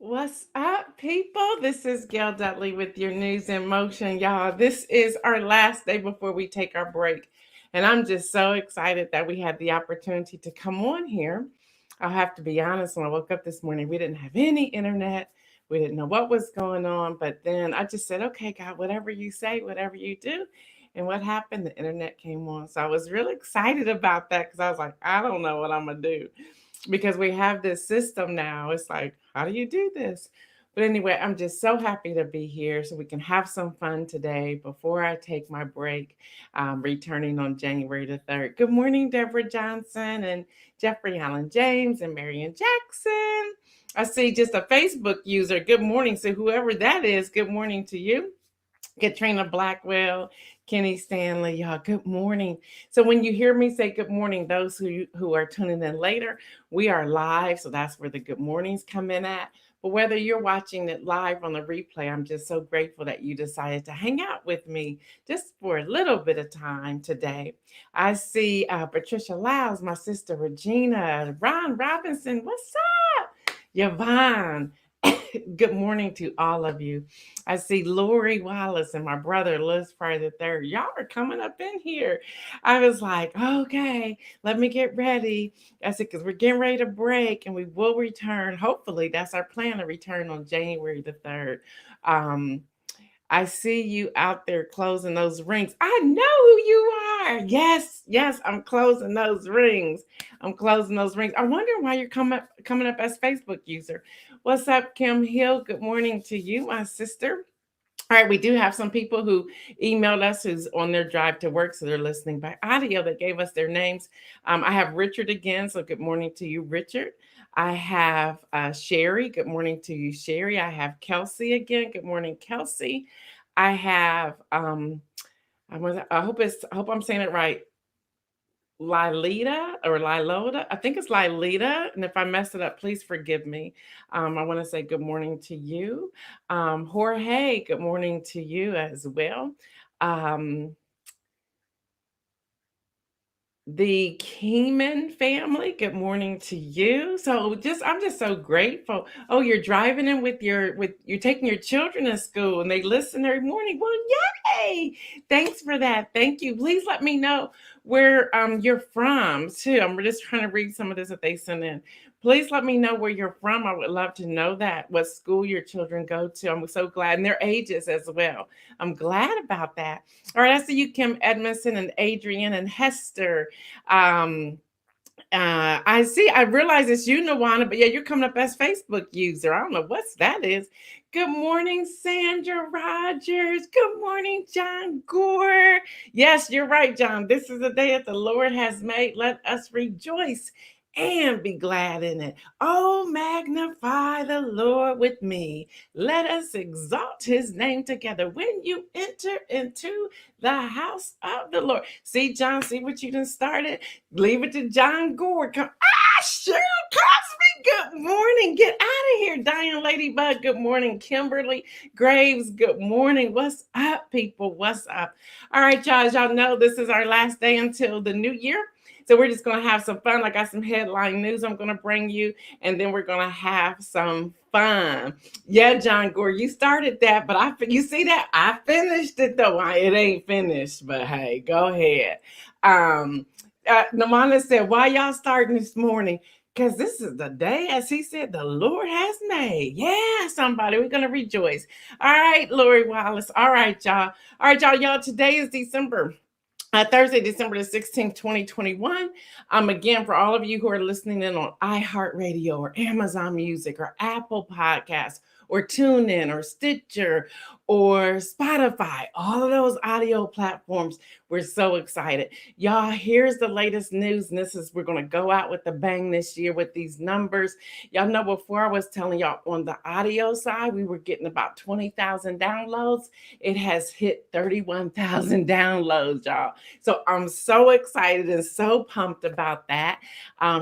What's up, people? This is Gail Dudley with your news in motion, y'all. This is our last day before we take our break. And I'm just so excited that we had the opportunity to come on here. I'll have to be honest, when I woke up this morning, we didn't have any internet. We didn't know what was going on. But then I just said, okay, God, whatever you say, whatever you do. And what happened? The internet came on. So I was really excited about that because I was like, I don't know what I'm going to do because we have this system now. It's like, how do you do this? But anyway, I'm just so happy to be here so we can have some fun today before I take my break, returning on January the 3rd. Good morning, Deborah Johnson and Jeffrey Allen James and Marion Jackson. I see just a Facebook user. Good morning. So whoever that is, good morning to you. Katrina Blackwell, Kenny Stanley, y'all, good morning. So when you hear me say good morning, those who are tuning in later, we are live, so that's where the good mornings come in at. But whether you're watching it live on the replay, I'm just so grateful that you decided to hang out with me just for a little bit of time today. I see Patricia Lyles, my sister Regina, Ron Robinson, what's up? Yvonne, good morning to all of you. I see Lori Wallace and my brother Liz Fry the third. Y'all are coming up in here. I was like, okay, let me get ready. I said, because we're getting ready to break and we will return. Hopefully, that's our plan to return on January the 3rd. Um, I see you out there closing those rings. I know who you are. Yes, yes, I'm closing those rings. I'm closing those rings. I wonder why you're coming up as Facebook user. What's up, Kim Hill? Good morning to you, my sister. All right, we do have some people who emailed us who's on their drive to work, so they're listening by audio that gave us their names. I have Richard again, so good morning to you, Richard. I have Sherry. Good morning to you, Sherry. I have Kelsey again. Good morning, Kelsey. I have I hope I'm saying it right. Lilita or Liloda. I think it's Lilita. And if I mess it up, please forgive me. I want to say good morning to you. Jorge, good morning to you as well. Um, the Keeman family, good morning to you. So I'm just so grateful. Oh, you're driving in with you're taking your children to school and they listen every morning. Well, yay! Thanks for that. Thank you. Please let me know where you're from too. I'm just trying to read some of this that they sent in. Please let me know where you're from. I would love to know that, what school your children go to. I'm so glad, and their ages as well. I'm glad about that. All right, I see you, Kim Edmondson and Adrian and Hester. Um, I realize it's you, Nawana, but yeah, you're coming up as Facebook user. I don't know what's that is. Good morning, Sandra Rogers. Good morning, John Gore. Yes, you're right, John. This is the day that the Lord has made. Let us rejoice and be glad in it. Oh, magnify the Lord with me. Let us exalt his name together. When you enter into the house of the Lord. See, John, see what you done started? Leave it to John Gore. Come, Cheryl Cosby, good morning. Get out of here. Diane Ladybug, good morning. Kimberly Graves, good morning. What's up, people? What's up? All right, y'all. As y'all know, this is our last day until the new year. So we're just going to have some fun. I got some headline news I'm going to bring you, and then we're going to have some fun. Yeah, John Gore, you started that, but you see that? I finished it, though. It ain't finished, but hey, go ahead. Namana said, why y'all starting this morning? Because this is the day, as he said, the Lord has made. Yeah, somebody, we're going to rejoice. All right, Lori Wallace. All right, y'all. All right, y'all. Today is Thursday, December the 16th, 2021. Again, for all of you who are listening in on iHeartRadio or Amazon Music or Apple Podcasts or TuneIn or Stitcher or Spotify, all of those audio platforms, we're so excited. Y'all, here's the latest news. And we're going to go out with a bang this year with these numbers. Y'all know before I was telling y'all on the audio side, we were getting about 20,000 downloads. It has hit 31,000 downloads, y'all. So I'm so excited and so pumped about that.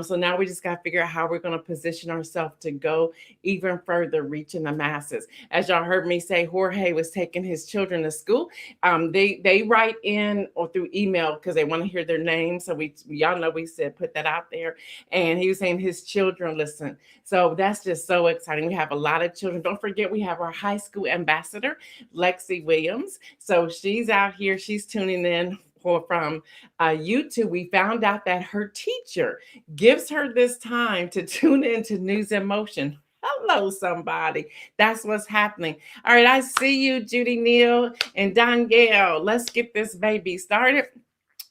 So now we just got to figure out how we're going to position ourselves to go even further, reaching a masses. As y'all heard me say, Jorge was taking his children to school. They write in or through email because they want to hear their name. So y'all know we said put that out there. And he was saying his children listen. So that's just so exciting. We have a lot of children. Don't forget, we have our high school ambassador, Lexi Williams. So she's out here. She's tuning in from YouTube. We found out that her teacher gives her this time to tune into News in Motion. Hello, somebody. That's what's happening. All right, I see you, Judy Neal and Don Gail. Let's get this baby started.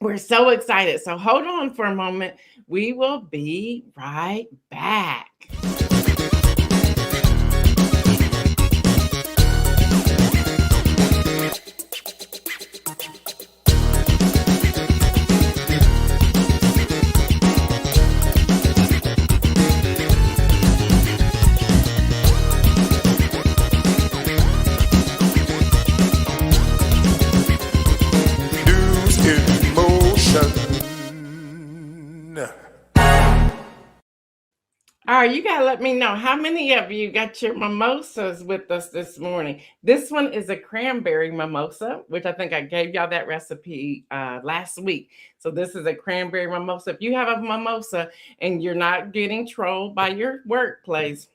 We're so excited. So hold on for a moment. We will be right back. All right, you gotta let me know how many of you got your mimosas with us this morning. This one is a cranberry mimosa, which I think I gave y'all that recipe last week. So this is a cranberry mimosa. If you have a mimosa and you're not getting trolled by your workplace,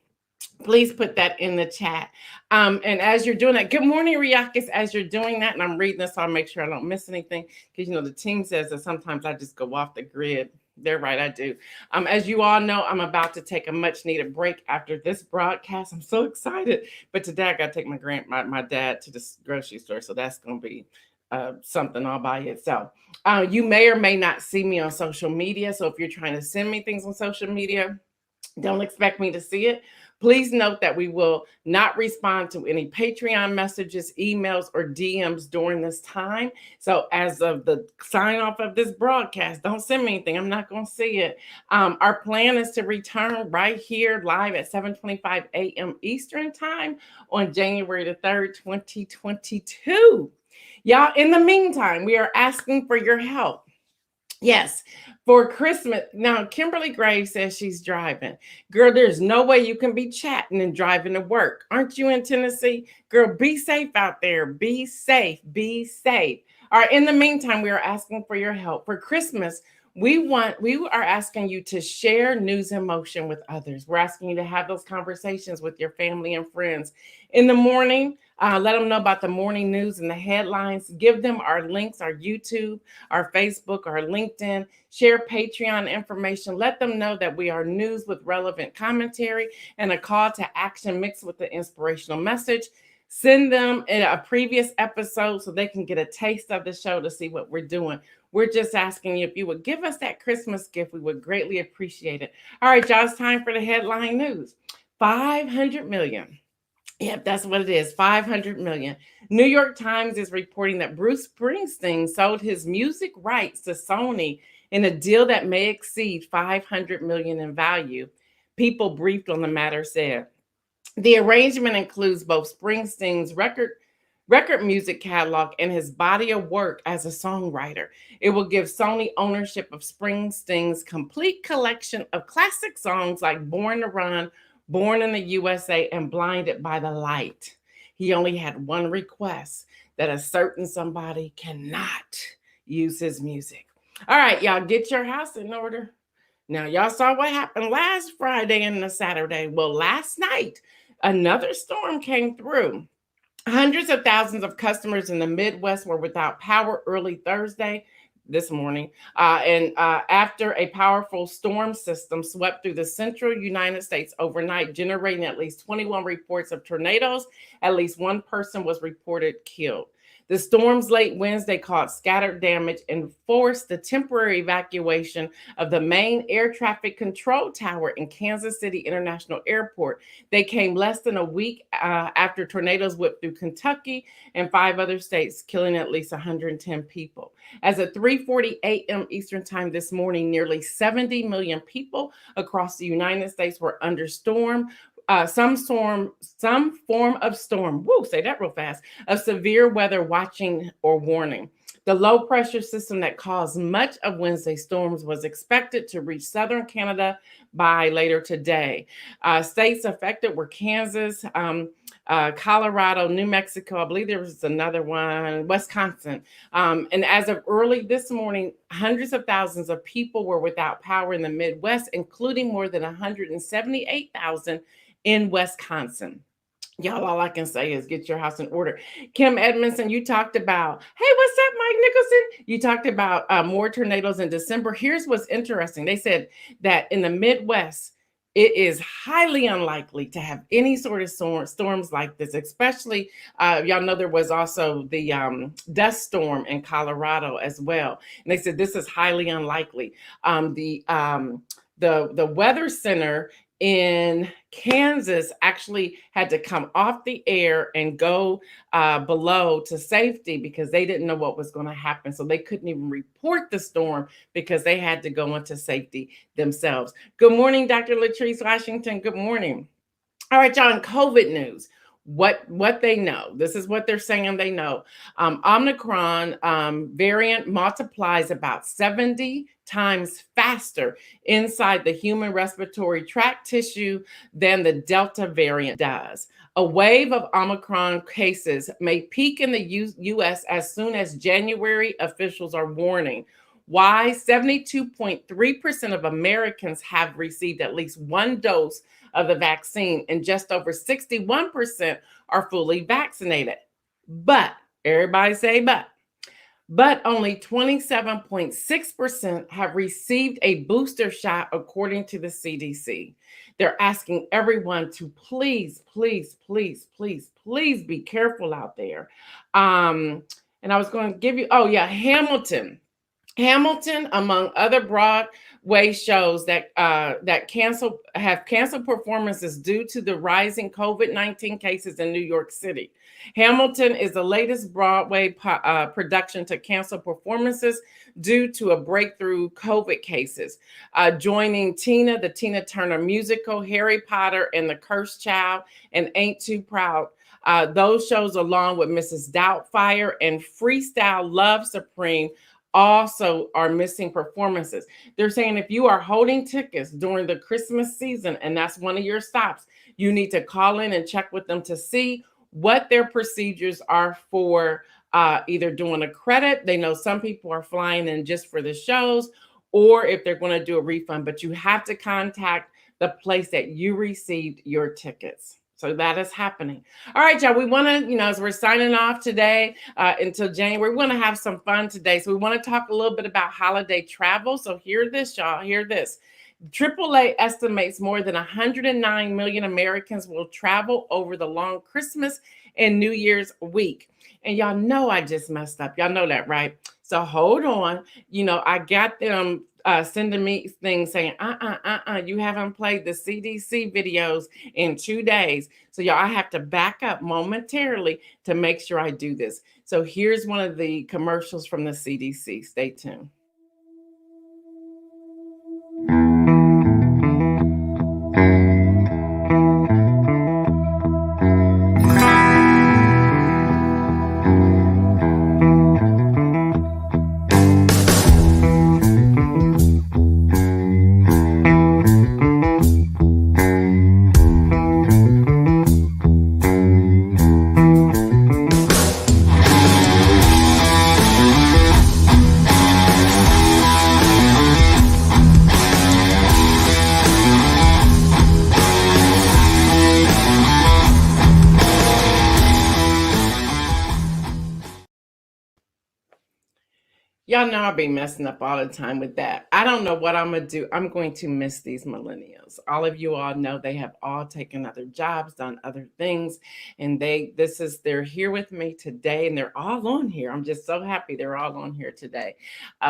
please put that in the chat. And as you're doing that, good morning, Riakis. As you're doing that, and I'm reading this, so I'll make sure I don't miss anything, because the team says that sometimes I just go off the grid. They're right, I do. As you all know, I'm about to take a much needed break after this broadcast. I'm so excited. But today I got to take my dad to the grocery store, so that's going to be something all by itself. You may or may not see me on social media, so if you're trying to send me things on social media, don't expect me to see it. Please note that we will not respond to any Patreon messages, emails, or DMs during this time. So as of the sign off of this broadcast, don't send me anything. I'm not going to see it. Our plan is to return right here live at 7:25 a.m. Eastern time on January the 3rd, 2022. Y'all, in the meantime, we are asking for your help. Yes, for Christmas. Now, Kimberly Graves says she's driving. Girl, there's no way you can be chatting and driving to work. Aren't you in Tennessee? Girl, be safe out there. Be safe. Be safe. All right, in the meantime, we are asking for your help. For Christmas, we are asking you to share News in Motion with others. We're asking you to have those conversations with your family and friends. In the morning, let them know about the morning news and the headlines. Give them our links, our YouTube, our Facebook, our LinkedIn. Share Patreon information. Let them know that we are news with relevant commentary and a call to action mixed with the inspirational message. Send them a previous episode so they can get a taste of the show to see what we're doing. We're just asking you if you would give us that Christmas gift. We would greatly appreciate it. All right, y'all, it's time for the headline news. 500 million. Yep, that's what it is. 500 million. New York Times is reporting that Bruce Springsteen sold his music rights to Sony in a deal that may exceed 500 million in value. People briefed on the matter said the arrangement includes both Springsteen's record music catalog and his body of work as a songwriter. It will give Sony ownership of Springsteen's complete collection of classic songs like Born to Run, Born in the USA, and Blinded by the Light. He only had one request, that a certain somebody cannot use his music. All right, y'all, get your house in order. Now, y'all saw what happened last Friday and the Saturday. Well, last night, another storm came through. Hundreds of thousands of customers in the Midwest were without power early Thursday, this morning, after a powerful storm system swept through the central United States overnight, generating at least 21 reports of tornadoes. At least one person was reported killed. The storm's late Wednesday caused scattered damage and forced the temporary evacuation of the main air traffic control tower in Kansas City International Airport. They came less than a week after tornadoes whipped through Kentucky and 5 other states, killing at least 110 people. As of 3:40 a.m. Eastern time this morning, nearly 70 million people across the United States were under some form of storm, say that real fast, of severe weather watching or warning. The low pressure system that caused much of Wednesday's storms was expected to reach southern Canada by later today. States affected were Kansas, Colorado, New Mexico. I believe there was another one, Wisconsin. And as of early this morning, hundreds of thousands of people were without power in the Midwest, including more than 178,000 in Wisconsin. Y'all, all I can say is get your house in order. Kim Edmondson, you talked about, hey, what's up, Mike Nicholson? You talked about more tornadoes in December. Here's what's interesting. They said that in the Midwest, it is highly unlikely to have any sort of storms like this, especially, y'all know there was also the dust storm in Colorado as well. And they said this is highly unlikely. The Weather Center in Kansas actually had to come off the air and go below to safety because they didn't know what was going to happen. So they couldn't even report the storm because they had to go into safety themselves. Good morning, Dr. Latrice Washington. Good morning. All right, John, COVID news. What they know. This is what they're saying they know. Omicron variant multiplies about 70 times faster inside the human respiratory tract tissue than the Delta variant does. A wave of Omicron cases may peak in the U.S. as soon as January, officials are warning. Why? 72.3% of Americans have received at least one dose of the vaccine, and just over 61% are fully vaccinated. But, everybody say but only 27.6% have received a booster shot, according to the CDC. They're asking everyone to please, please, please, please, please be careful out there. And I was going to give you, Hamilton, among other Broadway shows that have canceled performances due to the rising COVID-19 cases in New York City. Hamilton is the latest Broadway production to cancel performances due to a breakthrough COVID cases. Joining the Tina Turner musical, Harry Potter and the Cursed Child, and Ain't Too Proud. Those shows, along with Mrs. Doubtfire and Freestyle Love Supreme, also are missing performances. They're saying if you are holding tickets during the Christmas season and that's one of your stops, you need to call in and check with them to see what their procedures are for either doing a credit. They know some people are flying in just for the shows, or if they're going to do a refund, but you have to contact the place that you received your tickets. So that is happening. All right, y'all, we want to, as we're signing off today until January, we want to have some fun today. So we want to talk a little bit about holiday travel. So hear this, y'all, hear this. AAA estimates more than 109 million Americans will travel over the long Christmas and New Year's week. And y'all know I just messed up. Y'all know that, right? So hold on. I got them sending me things saying, you haven't played the CDC videos in 2 days. So y'all, I have to back up momentarily to make sure I do this. So here's one of the commercials from the CDC. Stay tuned. Y'all know I'll be messing up all the time with that. I don't know what I'm going to do. I'm going to miss these millennials. All of you all know they have all taken other jobs, done other things, and they're here with me today, and they're all on here. I'm just so happy they're all on here today,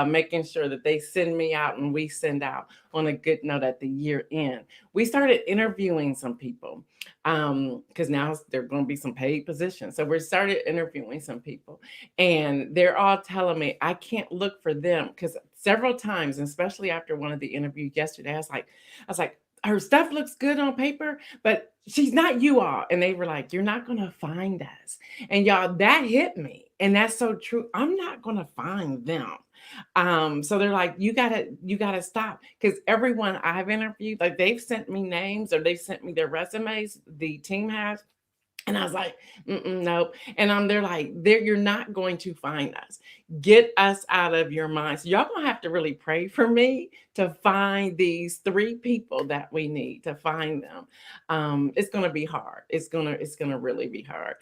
making sure that they send me out and we send out on a good note at the year end. We started interviewing some people because now there are going to be some paid positions. So we started interviewing some people, and they're all telling me I can't look for them because several times, especially after one of the interviews yesterday, I was like, her stuff looks good on paper, but she's not you all. And they were like, you're not going to find us. And y'all, that hit me. And that's so true. I'm not going to find them. So they're like, you gotta stop. Because everyone I've interviewed, like they've sent me names or they've sent me their resumes, the team has. And I was like, nope. And they're like, you're not going to find us. Get us out of your mind. So y'all gonna have to really pray for me to find these 3 people that we need to find them. It's gonna be hard. It's gonna really be hard.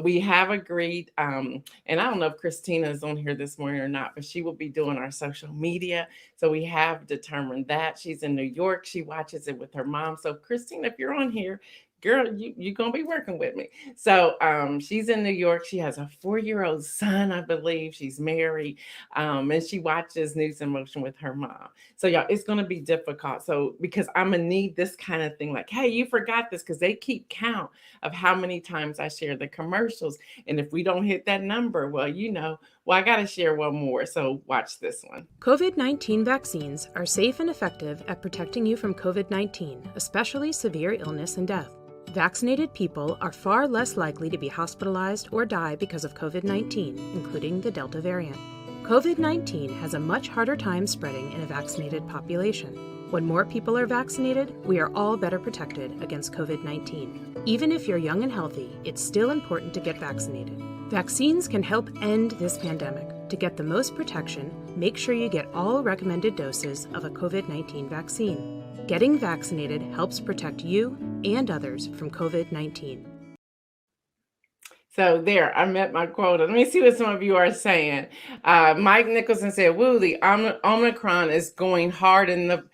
We have agreed, and I don't know if Christina is on here this morning or not, but she will be doing our social media. So we have determined that she's in New York. She watches it with her mom. So Christina, if you're on here, girl, you're gonna be working with me. So she's in New York. She has a 4-year-old son, I believe. She's married. And she watches News in Motion with her mom. So y'all, it's gonna be difficult. So because I'm gonna need this kind of thing, like, hey, you forgot this, because they keep count of how many times I share the commercials. And if we don't hit that number, well, I gotta share one more. So watch this one. COVID-19 vaccines are safe and effective at protecting you from COVID-19, especially severe illness and death. Vaccinated people are far less likely to be hospitalized or die because of COVID-19, including the Delta variant. COVID-19 has a much harder time spreading in a vaccinated population. When more people are vaccinated, we are all better protected against COVID-19. Even if you're young and healthy, it's still important to get vaccinated. Vaccines can help end this pandemic. To get the most protection, make sure you get all recommended doses of a COVID-19 vaccine. Getting vaccinated helps protect you and others from COVID-19. So there, I met my quota. Let me see what some of you are saying. Mike Nicholson said, "Woo, the Omicron is going hard in the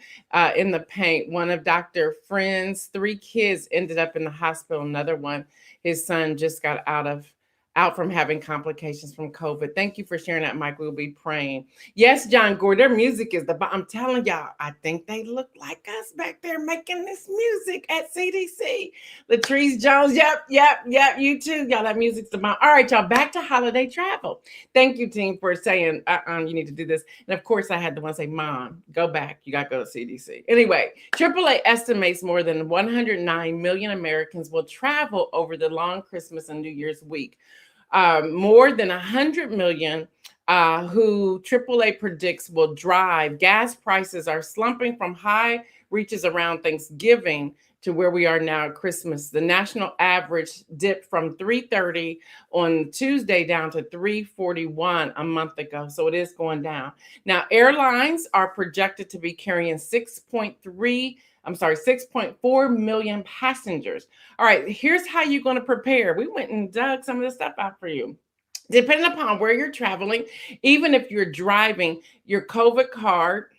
paint." One of Dr. Friend's 3 kids ended up in the hospital. Another one, his son just got out from having complications from COVID. Thank you for sharing that, Mike. We'll be praying. Yes, John Gore, their music is I'm telling y'all, I think they look like us back there making this music at CDC. Latrice Jones, yep, you too. Y'all, that music's the bomb. All right, y'all, back to holiday travel. Thank you, team, for saying you need to do this. And of course, I had the one say, Mom, go back. You got to go to CDC. Anyway, AAA estimates more than 109 million Americans will travel over the long Christmas and New Year's week. More than 100 million who AAA predicts will drive. Gas prices are slumping from high reaches around Thanksgiving to where we are now at Christmas. The national average dipped from $3.30 on Tuesday down to $3.41 a month ago. So it is going down. Now, airlines are projected to be carrying 6.4 million passengers. All right, here's how you're going to prepare. We went and dug some of this stuff out for you. Depending upon where you're traveling, even if you're driving, your COVID card,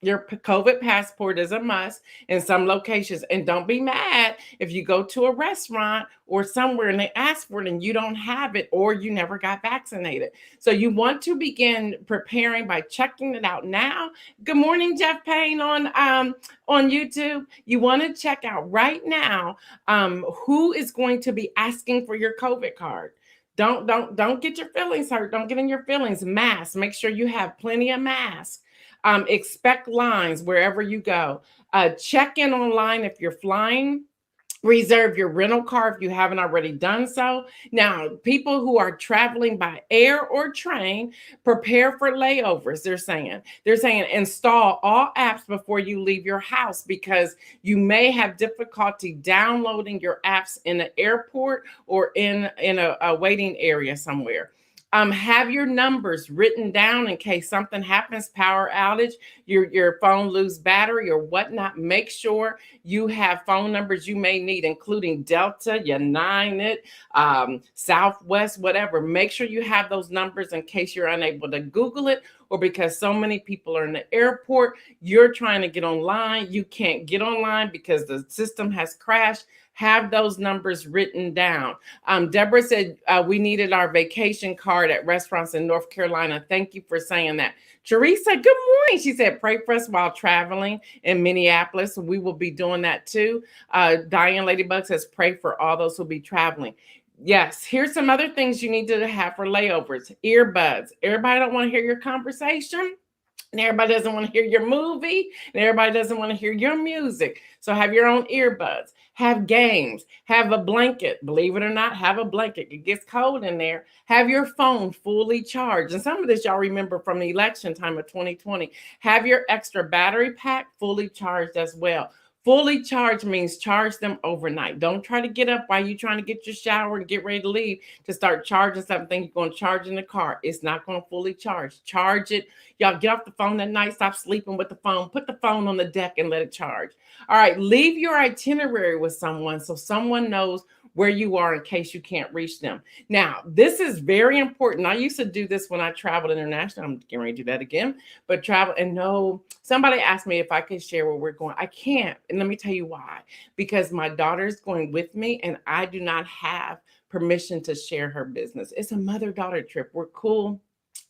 your COVID passport is a must in some locations. And don't be mad if you go to a restaurant or somewhere and they ask for it and you don't have it or you never got vaccinated. So you want to begin preparing by checking it out now. Good morning, Jeff Payne on YouTube. You want to check out right now who is going to be asking for your COVID card. Don't get your feelings hurt. Don't get in your feelings. Masks. Make sure you have plenty of masks. Expect lines wherever you go. Check in online if you're flying. Reserve your rental car if you haven't already done so. Now, people who are traveling by air or train, prepare for layovers, they're saying. Install all apps before you leave your house because you may have difficulty downloading your apps in the airport or in a waiting area somewhere. Have your numbers written down in case something happens, power outage, your phone lose battery or whatnot. Make sure you have phone numbers you may need, including Delta, United, Southwest, whatever. Make sure you have those numbers in case you're unable to Google it or because so many people are in the airport, you're trying to get online. You can't get online because the system has crashed. Have those numbers written down. Deborah said we needed our vacation card at restaurants in North Carolina. Thank you for saying that. Teresa, good morning. She said, pray for us while traveling in Minneapolis. We will be doing that too. Diane Ladybug says, pray for all those who will be traveling. Yes, here's some other things you need to have for layovers. Earbuds. Everybody don't want to hear your conversation. and everybody doesn't want to hear your movie, and everybody doesn't want to hear your music. So have your own earbuds, have games, have a blanket. Believe it or not, have a blanket. It gets cold in there. Have your phone fully charged. And some of this y'all remember from the election time of 2020. Have your extra battery pack fully charged as well. Fully charged means charge them overnight. Don't try to get up while you're trying to get your shower and get ready to leave to start charging something you're going to charge in the car. It's not going to fully charge. Charge it. Y'all get off the phone at night. Stop sleeping with the phone. Put the phone on the deck and let it charge. All right. Leave your itinerary with someone so someone knows where you are in case you can't reach them. Now, this is very important. I used to do this when I traveled international. I'm getting ready to do that again. But travel and no, somebody asked me if I could share where we're going. I can't. And let me tell you why. Because my daughter's going with me and I do not have permission to share her business. It's a mother-daughter trip. We're cool.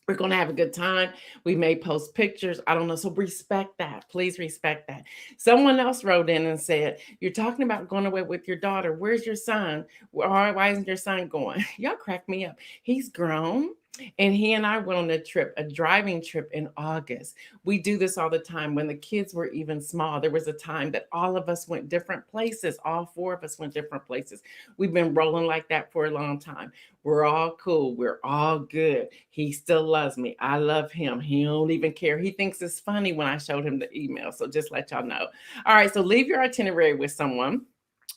We're going to have a good time. We may post pictures. I don't know. So respect that. Please respect that. Someone else wrote in and said, you're talking about going away with your daughter. Where's your son? Why isn't your son going? Y'all crack me up. He's grown. And he and I went on a trip, a driving trip in August. We do this all the time. When the kids were even small, there was a time that all of us went different places. All four of us went different places. We've been rolling like that for a long time. We're all cool. We're all good. He still loves me. I love him. He don't even care. He thinks it's funny when I showed him the email. So just let y'all know. All right. So leave your itinerary with someone.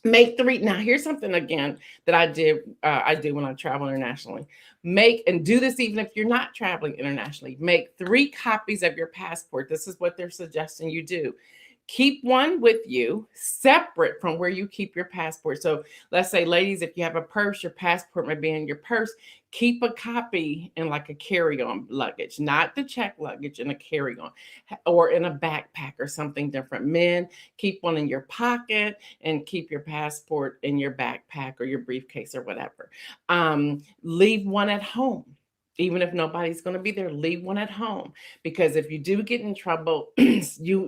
Make three. Now, here's something again that I did. I do when I travel internationally. Make and do this even if you're not traveling internationally. Make 3 copies of your passport. This is what they're suggesting you do. Keep one with you separate from where you keep your passport. So let's say, ladies, if you have a purse, your passport may be in your purse. Keep a copy in like a carry-on luggage, not the check luggage, in a carry-on or in a backpack or something different. Men, keep one in your pocket and keep your passport in your backpack or your briefcase or whatever. Leave one at home. Even if nobody's going to be there, leave one at home, because if you do get in trouble,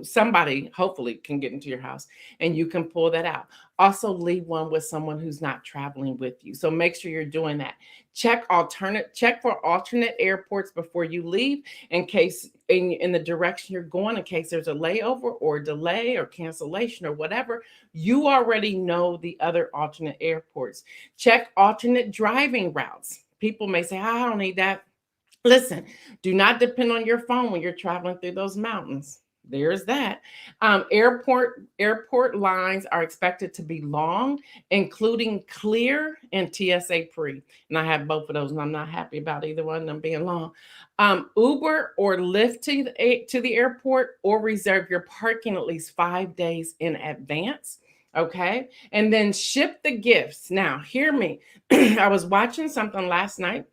somebody hopefully can get into your house and you can pull that out. Also, leave one with someone who's not traveling with you. So make sure you're doing that. Check for alternate airports before you leave, in case in the direction you're going, in case there's a layover or delay or cancellation or whatever. You already know the other alternate airports. Check alternate driving routes. People may say, I don't need that. Listen, do not depend on your phone when you're traveling through those mountains. There's that. Airport lines are expected to be long, including clear and TSA pre. And I have both of those, and I'm not happy about either one of them being long. Uber or Lyft to the airport, or reserve your parking at least 5 days in advance. Okay. And then ship the gifts. Now, hear me. I was watching something last night.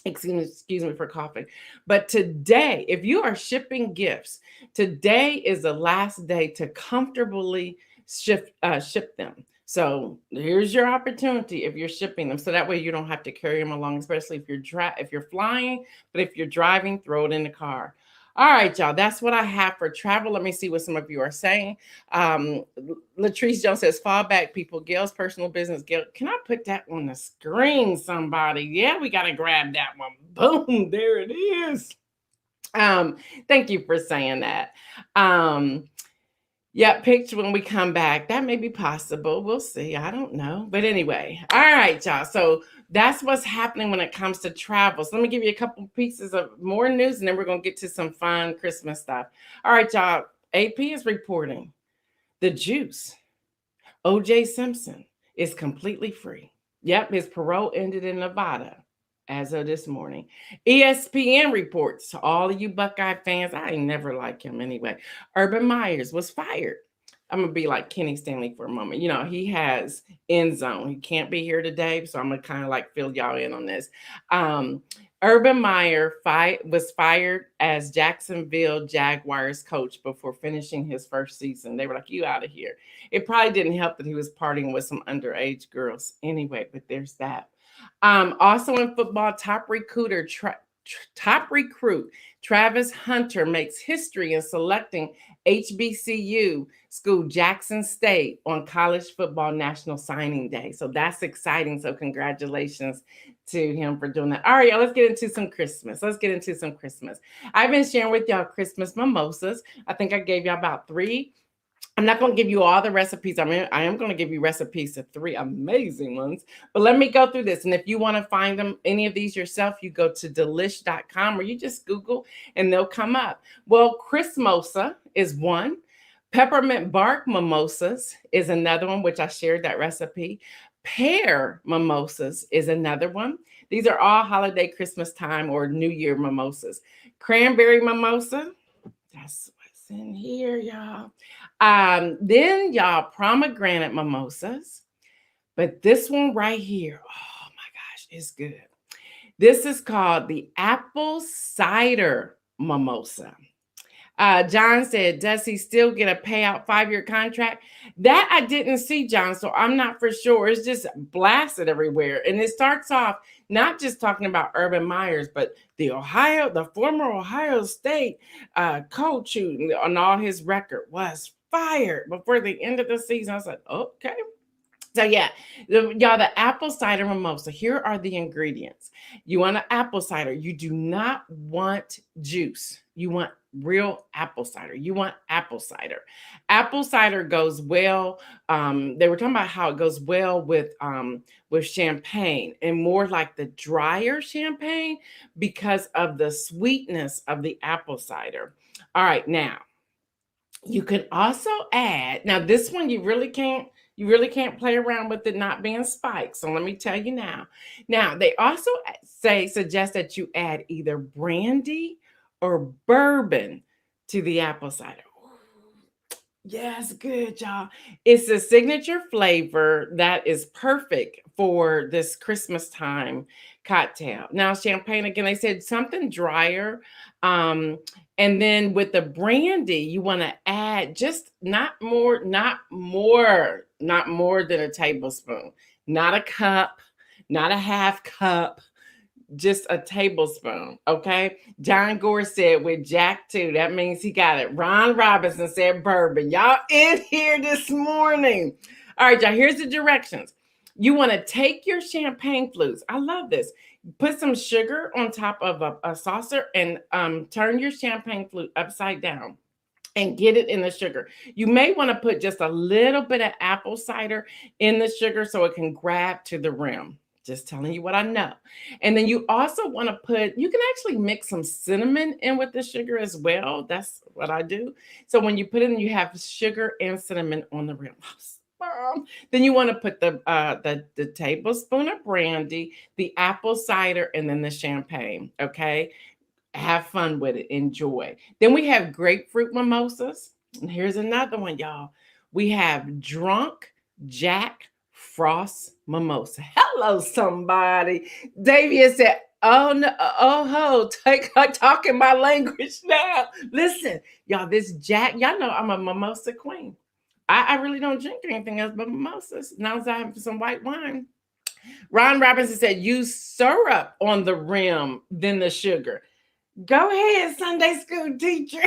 Excuse me for coughing. But today, if you are shipping gifts, today is the last day to comfortably ship them. So here's your opportunity if you're shipping them. So that way you don't have to carry them along, especially if you're flying. But if you're driving, throw it in the car. All right, y'all. That's what I have for travel. Let me see what some of you are saying. Latrice Jones says, fall back, people. Gail's personal business. Gail, can I put that on the screen, somebody? Yeah, we got to grab that one. Boom, there it is. Thank you for saying that. Yeah, picture when we come back. That may be possible. We'll see. I don't know. But anyway, all right, y'all. So that's what's happening when it comes to travel. So let me give you a couple pieces of more news, and then we're going to get to some fun Christmas stuff. All right, y'all. AP is reporting the juice. O.J. Simpson is completely free. Yep, his parole ended in Nevada as of this morning. ESPN reports, to all of you Buckeye fans, I ain't never liked him anyway. Urban Myers was fired. I'm going to be like Kenny Stanley for a moment. You know, he has end zone. He can't be here today, so I'm going to kind of like fill y'all in on this. Urban Meyer was fired as Jacksonville Jaguars coach before finishing his first season. They were like, you out of here. It probably didn't help that he was partying with some underage girls anyway, but there's that. Also in football, top recruiter top recruit Travis Hunter makes history in selecting HBCU school Jackson State on College Football National Signing Day. So that's exciting. So congratulations to him for doing that. All right, y'all, let's get into some Christmas. I've been sharing with y'all Christmas mimosas. I think I gave y'all about 3. I'm not going to give you all the recipes. I am going to give you recipes of 3 amazing ones. But let me go through this. And if you want to find them, any of these yourself, you go to delish.com or you just Google and they'll come up. Well, Chrismosa is one. Peppermint bark mimosas is another one, which I shared that recipe. Pear mimosas is another one. These are all holiday Christmas time or New Year mimosas. Cranberry mimosa, that's what's in here, y'all. Then y'all, pomegranate mimosas. But this one right here, oh my gosh, it's good. This is called the apple cider mimosa. John said, does he still get a payout 5-year contract? That I didn't see, John, so I'm not for sure. It's just blasted everywhere. And it starts off not just talking about Urban Myers, but the former Ohio State coach who on all his record was fired before the end of the season. I was like, okay. So yeah, y'all, the apple cider mimosa, here are the ingredients. You want an apple cider. You do not want juice. You want real apple cider. You want apple cider. Apple cider goes well. They were talking about how it goes well with champagne and more like the drier champagne because of the sweetness of the apple cider. All right, now you can also add, now this one you really can't play around with it not being spiked. So let me tell you now. Now, they also suggest that you add either brandy or bourbon to the apple cider. Yes, good, y'all. It's a signature flavor that is perfect for this Christmas time cocktail. Now, champagne, again, they said something drier. And then with the brandy, you want to add just not more than a tablespoon, not a cup, not a half cup, just a tablespoon. Okay. John Gore said with Jack too. That means he got it. Ron Robinson said bourbon. Y'all in here this morning. All right, y'all. Here's the directions. You want to take your champagne flutes. I love this. Put some sugar on top of a saucer and turn your champagne flute upside down and get it in the sugar. You may want to put just a little bit of apple cider in the sugar so it can grab to the rim. Just telling you what I know. And then you also want to you can actually mix some cinnamon in with the sugar as well. That's what I do. So when you put it in, you have sugar and cinnamon on the rim. Then you want to put the tablespoon of brandy, the apple cider, and then the champagne. Okay. Have fun with it. Enjoy. Then we have grapefruit mimosas. And here's another one, y'all. We have drunk Jack Frost mimosa. Hello, somebody. Davia said, oh no, talking my language now. Listen, y'all, this Jack, y'all know I'm a mimosa queen. I really don't drink anything else but mimosas. Now as I have some white wine. Ron Robinson said, use syrup on the rim, then the sugar. Go ahead, Sunday school teacher.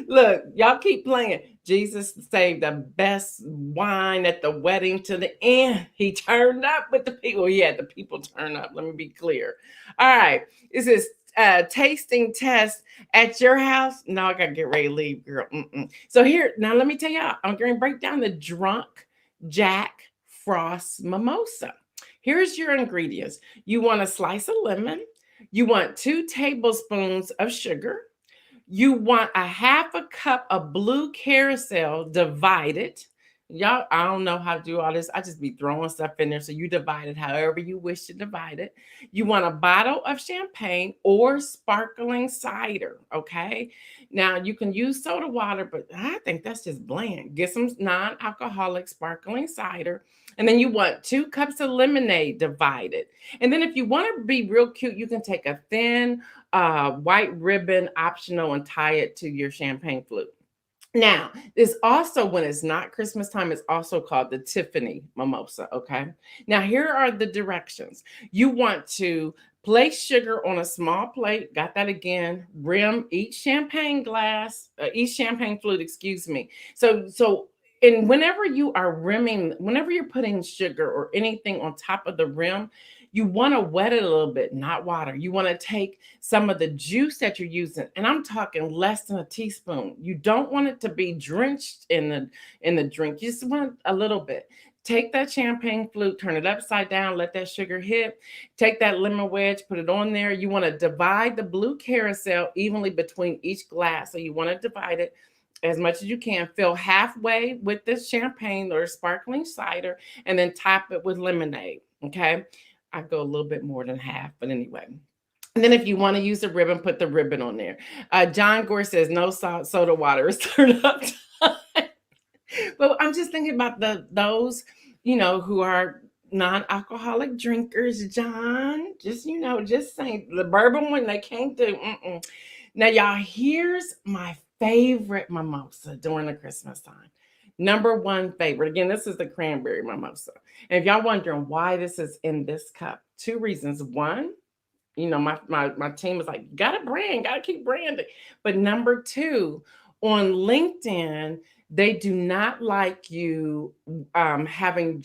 Look, y'all keep playing. Jesus saved the best wine at the wedding to the end. He turned up with the people. He had the people turn up. Let me be clear. All right. This is tasting test at your house. No, I got to get ready to leave, girl. So here, now let me tell y'all, I'm going to break down the drunk Jack Frost mimosa. Here's your ingredients. You want a slice of lemon. You want 2 tablespoons of sugar. You want a half a cup of blue carousel divided. Y'all, I don't know how to do all this. I just be throwing stuff in there. So you divide it however you wish to divide it. You want a bottle of champagne or sparkling cider. Okay. Now you can use soda water, but I think that's just bland. Get some non-alcoholic sparkling cider. And then you want 2 cups of lemonade divided. And then if you want to be real cute, you can take a thin white ribbon optional and tie it to your champagne flute. Now, it's also when it's not Christmas time, it's also called the Tiffany mimosa. Okay. Now, here are the directions. You want to place sugar on a small plate. Got that again. Rim each champagne glass, each champagne flute, excuse me. And whenever you are rimming, whenever you're putting sugar or anything on top of the rim, you want to wet it a little bit, not water. You want to take some of the juice that you're using, and I'm talking less than a teaspoon. You don't want it to be drenched in the drink. You just want a little bit. Take that champagne flute, turn it upside down, let that sugar hit. Take that lemon wedge, put it on there. You want to divide the blue carousel evenly between each glass. So you want to divide it as much as you can. Fill halfway with this champagne or sparkling cider, and then top it with lemonade. Okay. I go a little bit more than half, but anyway. And then if you want to use the ribbon, put the ribbon on there. John Gore says no salt, soda water is turned up time. But I'm just thinking about those, who are non-alcoholic drinkers, John. Just saying the bourbon one they can't do. Mm-mm. Now, y'all, here's my favorite mimosa during the Christmas time. Number one favorite. Again, this is the cranberry mimosa. And if y'all wondering why this is in this cup, two reasons. One, my team is like, gotta brand, gotta keep branding. But number two, on LinkedIn, they do not like you having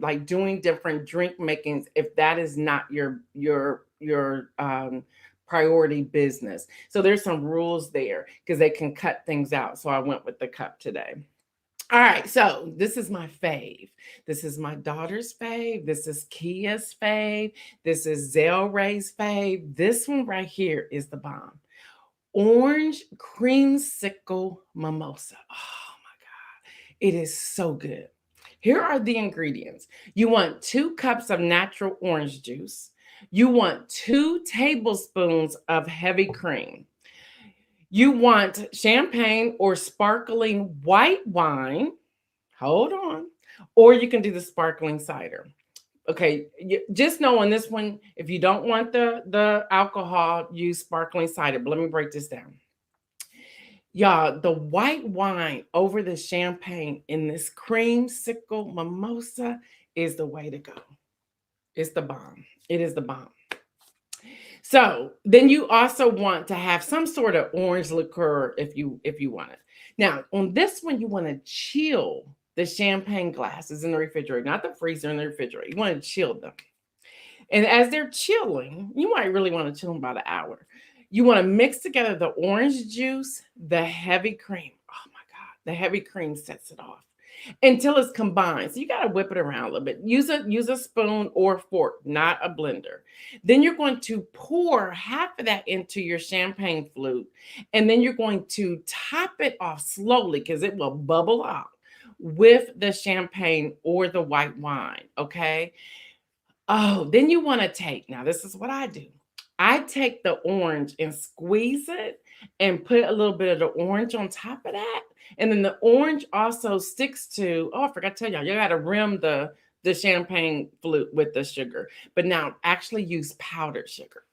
like doing different drink makings if that is not your priority business. So there's some rules there because they can cut things out. So I went with the cup today. All right, so this is my fave. This is my daughter's fave. This is Kia's fave. This is Zell Ray's fave. This one right here is the bomb. Orange creamsicle mimosa. Oh my God, it is so good. Here are the ingredients. You want 2 cups of natural orange juice. You want 2 tablespoons of heavy cream. You want champagne or sparkling white wine. Hold on. Or you can do the sparkling cider. Okay, just know on this one, if you don't want the alcohol, use sparkling cider. But let me break this down. Y'all, the white wine over the champagne in this creamsicle mimosa is the way to go. It's the bomb. It is the bomb. So then you also want to have some sort of orange liqueur if you want it. Now on this one, you want to chill the champagne glasses in the refrigerator, not the freezer, in the refrigerator. You want to chill them. And as they're chilling, you might really want to chill them about an hour. You want to mix together the orange juice, the heavy cream. Oh my God, the heavy cream sets it off until it's combined. So you got to whip it around a little bit. Use a spoon or fork, not a blender. Then you're going to pour half of that into your champagne flute, and then you're going to top it off slowly because it will bubble out with the champagne or the white wine. Okay. Oh, then you want to take, now this is what I do. I take the orange and squeeze it and put a little bit of the orange on top of that. And then the orange also sticks to, oh, I forgot to tell y'all, you got to rim the champagne flute with the sugar. But now actually use powdered sugar.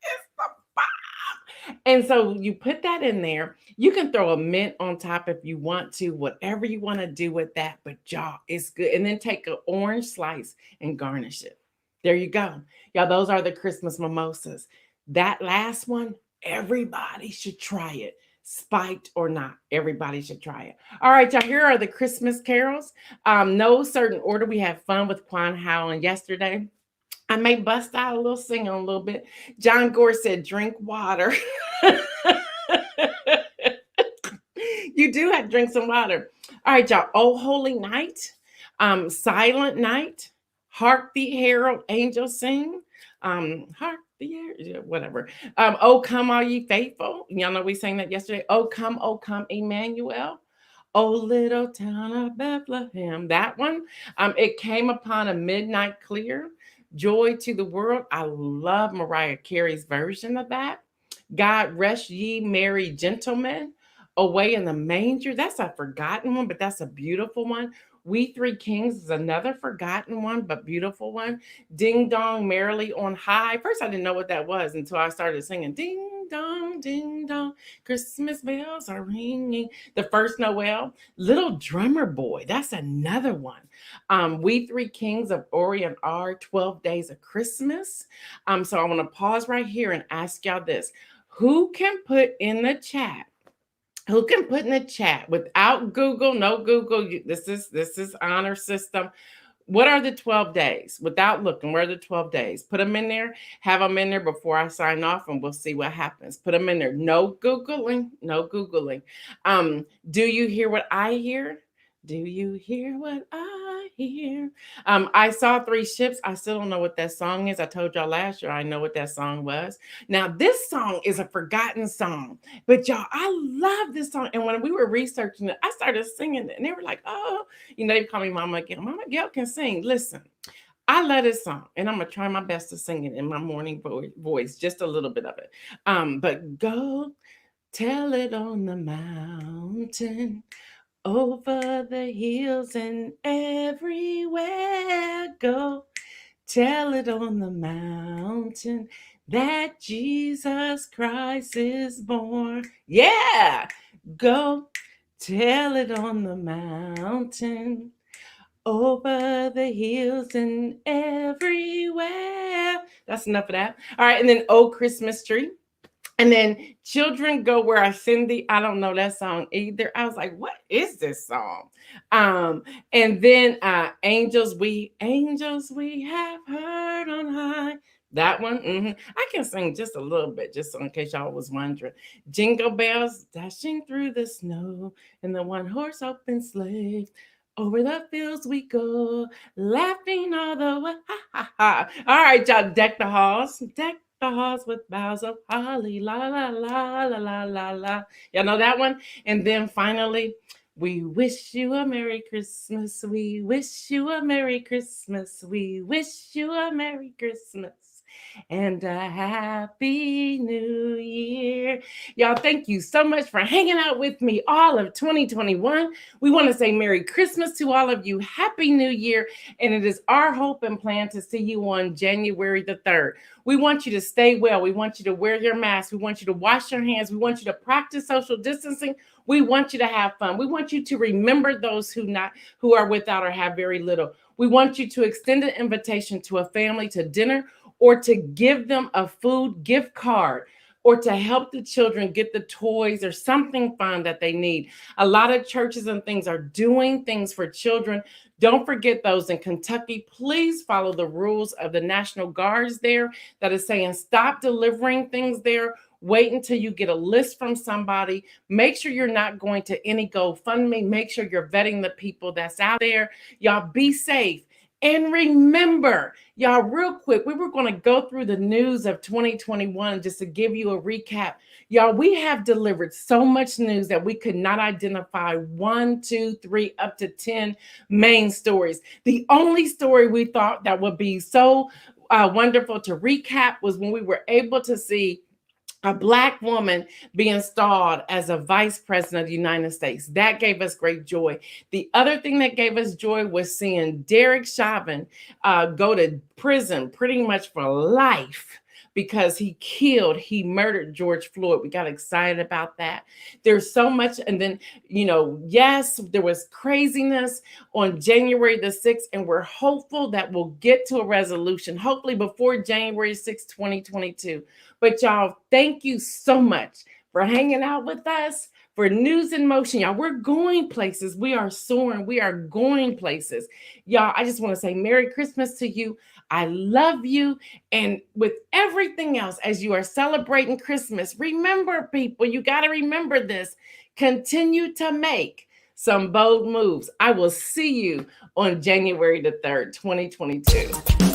It's the bomb. And so you put that in there. You can throw a mint on top if you want to, whatever you want to do with that. But y'all, it's good. And then take an orange slice and garnish it. There you go. Y'all, those are the Christmas mimosas. That last one, everybody should try it. Spiked or not, everybody should try it. All right, y'all, here are the Christmas carols. No certain order. We had fun with Quan Howland yesterday. I may bust out a little singing a little bit. John Gore said, drink water. You do have to drink some water. All right, y'all. Oh, Holy Night, Silent Night, Hark the Herald Angels Sing, Hark the Herald, whatever. Oh, come all ye faithful. Y'all know we sang that yesterday. Oh, come, Emmanuel. Oh, little town of Bethlehem. That one. It came upon a midnight clear. Joy to the world. I love Mariah Carey's version of that. God rest ye merry gentlemen. Away in the manger. That's a forgotten one, but that's a beautiful one. We Three Kings is another forgotten one, but beautiful one. Ding dong merrily on high. First, I didn't know what that was until I started singing ding dong dong, ding dong. Christmas bells are ringing. The First Noel. Little Drummer Boy. That's another one. We Three Kings of Orient are 12 Days of Christmas. So I want to pause right here and ask y'all this. Who can put in the chat? Who can put in the chat without Google? No Google. This is honor system. What are the 12 days? Without looking, where are the 12 days? Put them in there, have them in there before I sign off, and we'll see what happens. Put them in there. No Googling, no Googling. Do you hear what I hear? Do you hear what I hear? I saw three ships. I still don't know what that song is. I told y'all last year I know what that song was. Now, this song is a forgotten song, but y'all, I love this song. And when we were researching it, I started singing it, and they were like, oh, they call me Mama Gail. Mama Gail can sing. Listen, I love this song, and I'm gonna try my best to sing it in my morning voice, just a little bit of it. But go tell it on the mountain, over the hills and everywhere. Go tell it on the mountain that Jesus Christ is born. Yeah, go tell it on the mountain, over the hills and everywhere. That's enough of that. All right, and then Oh Christmas Tree. And then Children Go Where I Send Thee. I don't know that song either. I was like, what is this song? And then Angels We Have Heard on High. That one. I can sing just a little bit, just in case y'all was wondering. Jingle bells dashing through the snow, and the one horse open sleigh. Over the fields we go, laughing all the way. Ha, ha, ha. All right, y'all, deck the halls. Deck the halls with boughs of holly. La, la, la, la, la, la, la. Y'all know that one? And then finally, we wish you a Merry Christmas. We wish you a Merry Christmas. We wish you a Merry Christmas and a Happy New Year. Y'all, thank you so much for hanging out with me all of 2021. We want to say Merry Christmas to all of you. Happy New Year. And it is our hope and plan to see you on January the 3rd. We want you to stay well. We want you to wear your mask. We want you to wash your hands. We want you to practice social distancing. We want you to have fun. We want you to remember those who are without or have very little. We want you to extend an invitation to a family to dinner, or to give them a food gift card, or to help the children get the toys or something fun that they need. A lot of churches and things are doing things for children. Don't forget those in Kentucky. Please follow the rules of the National Guards there that is saying stop delivering things there. Wait until you get a list from somebody. Make sure you're not going to any GoFundMe. Make sure you're vetting the people that's out there. Y'all be safe. And remember, y'all, real quick, we were going to go through the news of 2021 just to give you a recap. Y'all, we have delivered so much news that we could not identify 1, 2, 3, up to 10 main stories. The only story we thought that would be so wonderful to recap was when we were able to see a Black woman be installed as a vice president of the United States. That gave us great joy. The other thing that gave us joy was seeing Derek Chauvin go to prison pretty much for life because he murdered George Floyd. We got excited about that. There's so much. And then, yes, there was craziness on January the 6th, and we're hopeful that we'll get to a resolution, hopefully before January 6th, 2022. But y'all, thank you so much for hanging out with us for News in Motion. Y'all, we're going places. We are soaring. We are going places. Y'all, I just want to say Merry Christmas to you. I love you. And with everything else, as you are celebrating Christmas, remember, people, you got to remember this. Continue to make some bold moves. I will see you on January the 3rd, 2022.